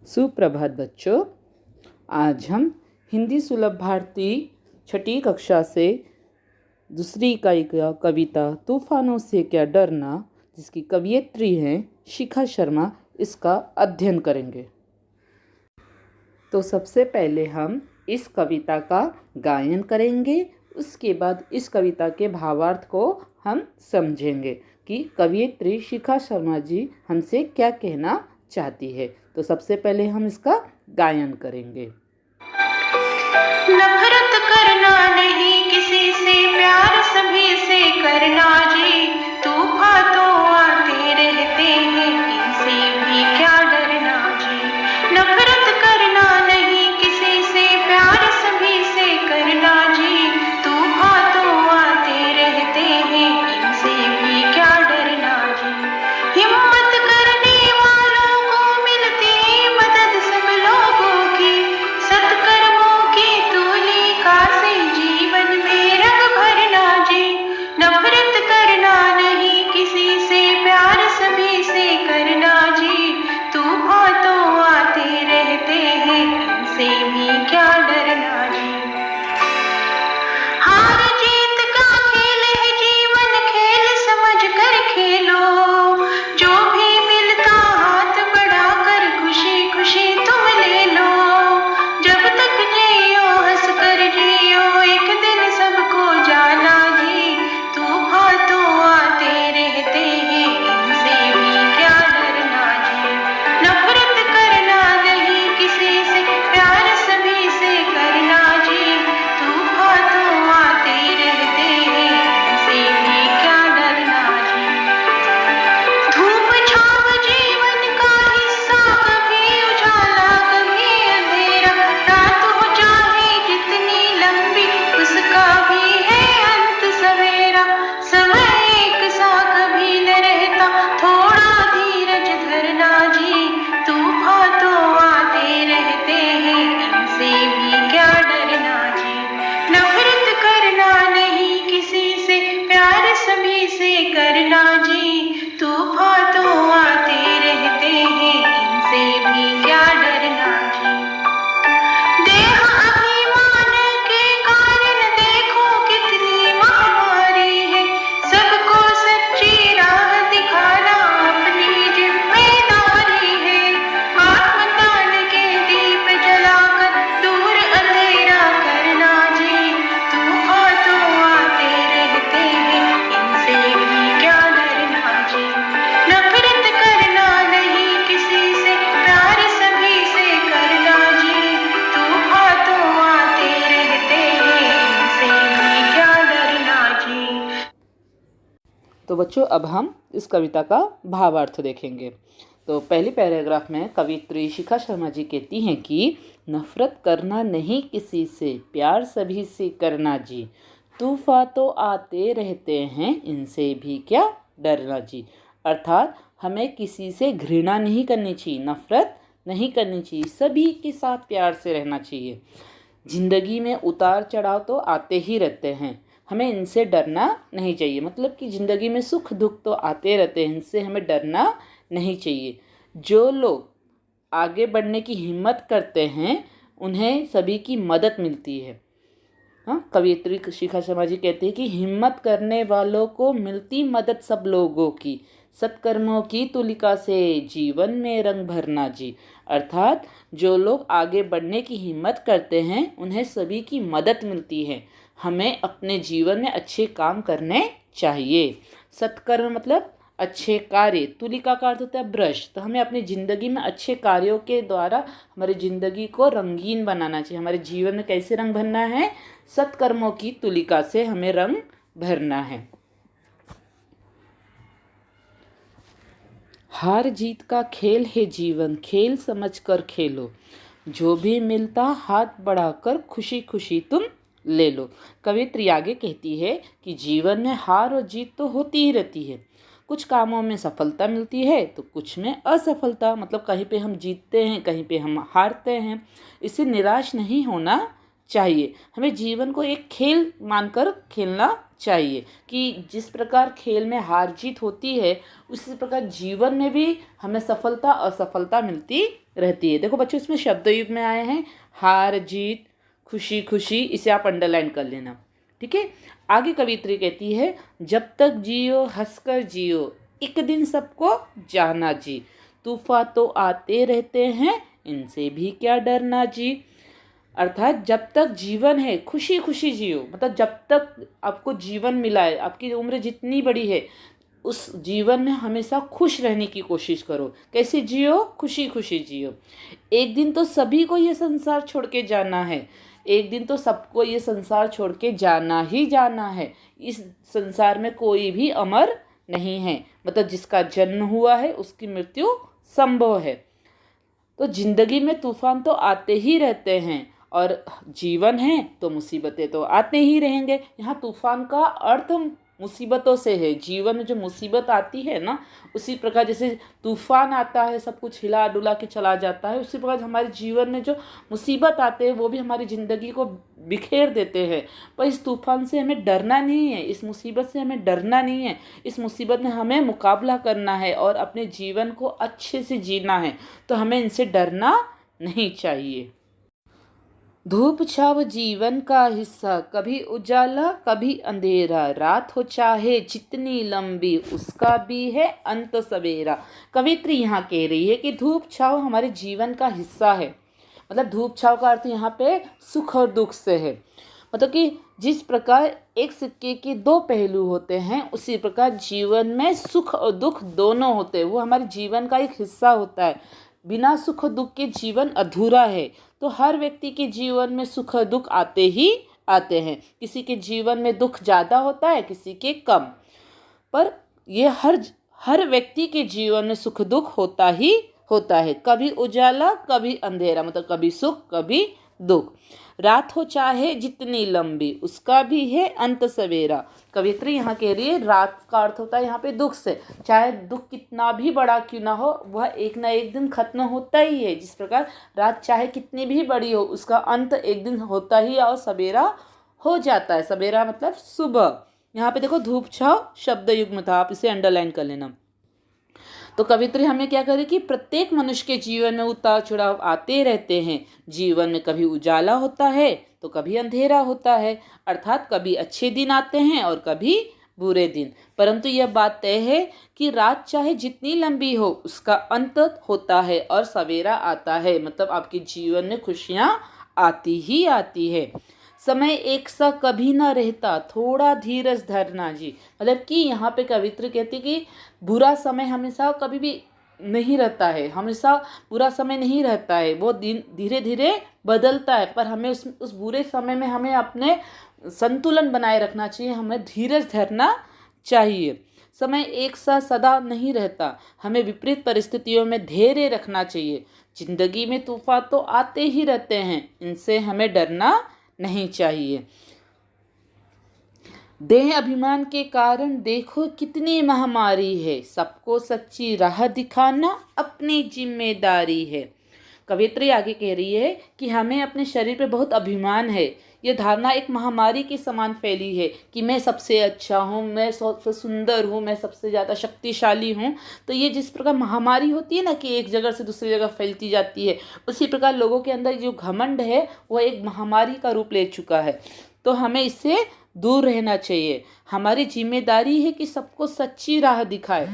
सुप्रभात बच्चों। आज हम हिंदी सुलभ भारती छठी कक्षा से दूसरी इकाई का कविता तूफानों से क्या डरना, जिसकी कवयित्री हैं शिखा शर्मा, इसका अध्ययन करेंगे। तो सबसे पहले हम इस कविता का गायन करेंगे। उसके बाद इस कविता के भावार्थ को हम समझेंगे कि कवयित्री शिखा शर्मा जी हमसे क्या कहना चाहती है। तो सबसे पहले हम इसका गायन करेंगे। नफरत करना नहीं किसी से, प्यार सभी से करना जी। तूफान तो आते रहते हैं, इनसे भी क्या डरना जी। नफरत करना नहीं किसी से, प्यार सभी से करना जी। तूफान तो आते रहते हैं, इनसे भी क्या डरना जी। हिम्मत करने वालों को मिलती मदद सब लोगों की, सत्कर्मों की तुलिका से जीवन में रंग भरना जी। नफरत करना नहीं किसी से, प्यार सभी से करना जी। तूफान तो आते रहते हैं, इनसे भी क्या डरना जी। हार जीत का खेल है जीवन, खेल समझ कर खेलो। जो भी मिलता हाथ बढ़ाकर खुशी खुशी तुम ले लो। जब तक जियो हंस कर जियो, एक दिन सबको जाना जी। तूफान तो आते रहते हैं, इनसे भी क्या डरना जी। नफरत करना नहीं किसी से, प्यार सभी से करना जी। तूफान तो आते रहते हैं, इनसे भी क्या डरना जी। धूप छाव जीवन का हिस्सा, कभी उजाला कभी अंधेरा। रात हो चाहे कितनी लंबी, उसका भी है अंत सवेरा। समय एक सा कभी न रहता, थोड़ा धीरज धरना जी। तूफान तो आते रहते हैं, इनसे भी क्या डरना जी। नफरत करना नहीं किसी से, प्यार सभी से करना जी। तूफान तो आते रहते हैं, इनसे भी क्या डरना जी। देह अभिमान के कारण देखो कितनी महामारी है। सबको सच्ची राह दिखाना अपनी जिम्मेदारी है। आत्मदान के दीप जलाकर दूर अंधेरा करना जी। तूफान तो आते रहते हैं, इनसे भी क्या डरना जी। नफरत करना नहीं किसी से, प्यार सभी से करना जी। तूफान तो आते रहते हैं, इनसे भी क्या डरना जी। तो बच्चों, अब हम इस कविता का भावार्थ देखेंगे। तो पहली पैराग्राफ में कवयित्री शिखा शर्मा जी कहती हैं कि नफरत करना नहीं किसी से, प्यार सभी से करना जी। तूफान तो आते रहते हैं, इनसे भी क्या डरना जी। अर्थात हमें किसी से घृणा नहीं करनी चाहिए, नफरत नहीं करनी चाहिए, सभी के साथ प्यार से रहना चाहिए। जिंदगी में उतार चढ़ाव तो आते ही रहते हैं, हमें इनसे डरना नहीं चाहिए। मतलब कि ज़िंदगी में सुख दुख तो आते रहते हैं, इनसे हमें डरना नहीं चाहिए। जो लोग आगे बढ़ने की हिम्मत करते हैं, उन्हें सभी की मदद मिलती है। हाँ, कवयित्री शिखा शर्मा जी कहते हैं कि हिम्मत करने वालों को मिलती मदद सब लोगों की, सत्कर्मों की तुलिका से जीवन में रंग भरना जी। अर्थात जो लोग आगे बढ़ने की हिम्मत करते हैं, उन्हें सभी की मदद मिलती है। हमें अपने जीवन में अच्छे काम करने चाहिए। सत्कर्म मतलब अच्छे कार्य, तुलिका का अर्थ होता है ब्रश। तो हमें अपनी ज़िंदगी में अच्छे कार्यों के द्वारा हमारी ज़िंदगी को रंगीन बनाना चाहिए। हमारे जीवन में कैसे रंग भरना है? सत्कर्मों की तुलिका से हमें रंग भरना है। हार जीत का खेल है जीवन, खेल समझकर खेलो। जो भी मिलता हाथ बढ़ाकर खुशी खुशी तुम ले लो। कवित्री आगे कहती है कि जीवन में हार और जीत तो होती ही रहती है। कुछ कामों में सफलता मिलती है तो कुछ में असफलता। मतलब कहीं पे हम जीतते हैं, कहीं पे हम हारते हैं। इससे निराश नहीं होना चाहिए। हमें जीवन को एक खेल मानकर खेलना चाहिए कि जिस प्रकार खेल में हार जीत होती है उसी प्रकार जीवन में भी हमें सफलता असफलता मिलती रहती है। देखो बच्चों, इसमें शब्द युग में आए हैं हार जीत, खुशी खुशी, इसे आप अंडरलाइन कर लेना, ठीक है। आगे कवित्री कहती है जब तक जियो हंसकर जियो, एक दिन सबको जाना जी, तूफान तो आते रहते हैं इनसे भी क्या डरना जी। अर्थात जब तक जीवन है खुशी खुशी जियो, मतलब जब तक आपको जीवन मिला है, आपकी उम्र जितनी बड़ी है उस जीवन में हमेशा खुश रहने की कोशिश करो। कैसे जियो? खुशी खुशी जियो। एक दिन तो सभी को ये संसार छोड़ के जाना है, एक दिन तो सबको ये संसार छोड़ के जाना ही जाना है। इस संसार में कोई भी अमर नहीं है, मतलब जिसका जन्म हुआ है उसकी मृत्यु संभव है। तो जिंदगी में तूफान तो आते ही रहते हैं और जीवन है तो मुसीबतें तो आते ही रहेंगे। यहाँ तूफान का अर्थ मुसीबतों से है। जीवन में जो मुसीबत आती है ना, उसी प्रकार जैसे तूफान आता है सब कुछ हिला डुला के चला जाता है, उसी प्रकार हमारे जीवन में जो मुसीबत आते हैं वो भी हमारी ज़िंदगी को बिखेर देते हैं। पर इस तूफान से हमें डरना नहीं है, इस मुसीबत से हमें डरना नहीं है। इस मुसीबत में हमें मुकाबला करना है और अपने जीवन को अच्छे से जीना है, तो हमें इनसे डरना नहीं चाहिए। धूप छाव जीवन का हिस्सा, कभी उजाला कभी अंधेरा, रात हो चाहे जितनी लंबी उसका भी है अंत सवेरा। कवित्री यहाँ कह रही है कि धूप छाव हमारे जीवन का हिस्सा है। मतलब धूप छाव का अर्थ यहाँ पे सुख और दुख से है। मतलब कि जिस प्रकार एक सिक्के के दो पहलू होते हैं उसी प्रकार जीवन में सुख और दुख दोनों होते हैं। वो हमारे जीवन का एक हिस्सा होता है। बिना सुख दुख के जीवन अधूरा है। तो हर व्यक्ति के जीवन में सुख दुख आते ही आते हैं। किसी के जीवन में दुख ज़्यादा होता है, किसी के कम, पर ये हर व्यक्ति के जीवन में सुख दुख होता ही होता है। कभी उजाला कभी अंधेरा, मतलब कभी सुख कभी दुख। रात हो चाहे जितनी लंबी उसका भी है अंत सवेरा। कवित्री यहाँ कह रही है रात का अर्थ होता है यहाँ पे दुख से। चाहे दुख कितना भी बड़ा क्यों ना हो, वह एक ना एक दिन खत्म होता ही है। जिस प्रकार रात चाहे कितनी भी बड़ी हो उसका अंत एक दिन होता ही और सवेरा हो जाता है। सवेरा मतलब सुबह। यहाँ पे देखो धूप छाव शब्द युग्म था, आप इसे अंडरलाइन कर लेना। तो कवित्री हमें क्या करे कि प्रत्येक मनुष्य के जीवन में उतार चढ़ाव आते रहते हैं। जीवन में कभी उजाला होता है तो कभी अंधेरा होता है, अर्थात कभी अच्छे दिन आते हैं और कभी बुरे दिन। परंतु यह बात तय है कि रात चाहे जितनी लंबी हो उसका अंत होता है और सवेरा आता है। मतलब आपके जीवन में खुशियाँ आती ही आती है। समय एक सा कभी ना रहता, थोड़ा धीरज धरना जी। मतलब कि यहाँ पे कवित्री कहती कि बुरा समय हमेशा कभी भी नहीं रहता है, हमेशा बुरा समय नहीं रहता है, वो दिन धीरे धीरे बदलता है। पर हमें उस बुरे समय में हमें अपने संतुलन बनाए रखना चाहिए, हमें धीरज धरना चाहिए। समय एक सा सदा नहीं रहता, हमें विपरीत परिस्थितियों में धैर्य रखना चाहिए। जिंदगी में तूफान तो आते ही रहते हैं, इनसे हमें डरना नहीं चाहिए। देह अभिमान के कारण देखो कितनी महामारी है, सबको सच्ची राह दिखाना अपनी जिम्मेदारी है। कवित्री आगे कह रही है कि हमें अपने शरीर पे बहुत अभिमान है। ये धारणा एक महामारी के समान फैली है कि मैं सबसे अच्छा हूँ, मैं सबसे सुंदर हूँ, मैं सबसे ज़्यादा शक्तिशाली हूँ। तो ये जिस प्रकार महामारी होती है ना कि एक जगह से दूसरी जगह फैलती जाती है, उसी प्रकार लोगों के अंदर जो घमंड है वह एक महामारी का रूप ले चुका है। तो हमें इससे दूर रहना चाहिए। हमारी जिम्मेदारी है कि सबको सच्ची राह दिखाए।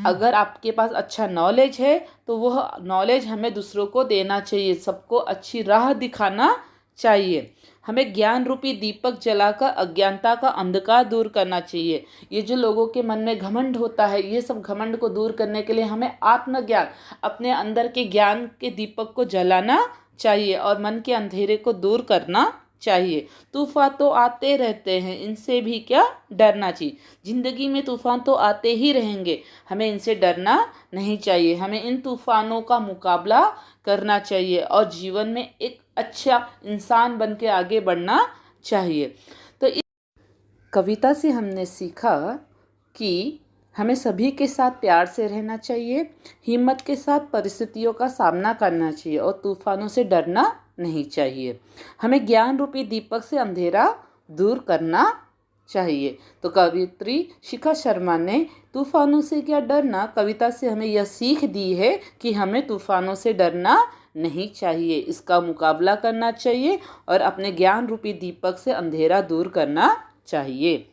अगर आपके पास अच्छा नॉलेज है तो वह नॉलेज हमें दूसरों को देना चाहिए, सबको अच्छी राह दिखाना चाहिए। हमें ज्ञान रूपी दीपक जलाकर अज्ञानता का अंधकार दूर करना चाहिए। ये जो लोगों के मन में घमंड होता है, ये सब घमंड को दूर करने के लिए हमें आत्मज्ञान, अपने अंदर के ज्ञान के दीपक को जलाना चाहिए और मन के अंधेरे को दूर करना चाहिए। तूफान तो आते रहते हैं, इनसे भी क्या डरना चाहिए। जिंदगी में तूफान तो आते ही रहेंगे, हमें इनसे डरना नहीं चाहिए। हमें इन तूफानों का मुकाबला करना चाहिए और जीवन में एक अच्छा इंसान बन के आगे बढ़ना चाहिए। तो इस कविता से हमने सीखा कि हमें सभी के साथ प्यार से रहना चाहिए, हिम्मत के साथ परिस्थितियों का सामना करना चाहिए और तूफानों से डरना नहीं चाहिए। हमें ज्ञान रूपी दीपक से अंधेरा दूर करना चाहिए। तो कवियत्री शिखा शर्मा ने तूफानों से क्या डरना कविता से हमें यह सीख दी है कि हमें तूफानों से डरना नहीं चाहिए, इसका मुकाबला करना चाहिए और अपने ज्ञान रूपी दीपक से अंधेरा दूर करना चाहिए।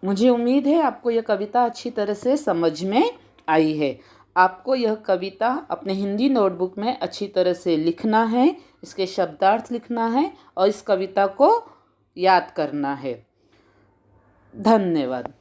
मुझे उम्मीद है आपको यह कविता अच्छी तरह से समझ में आई है। आपको यह कविता अपने हिंदी नोटबुक में अच्छी तरह से लिखना है, इसके शब्दार्थ लिखना है और इस कविता को याद करना है। धन्यवाद।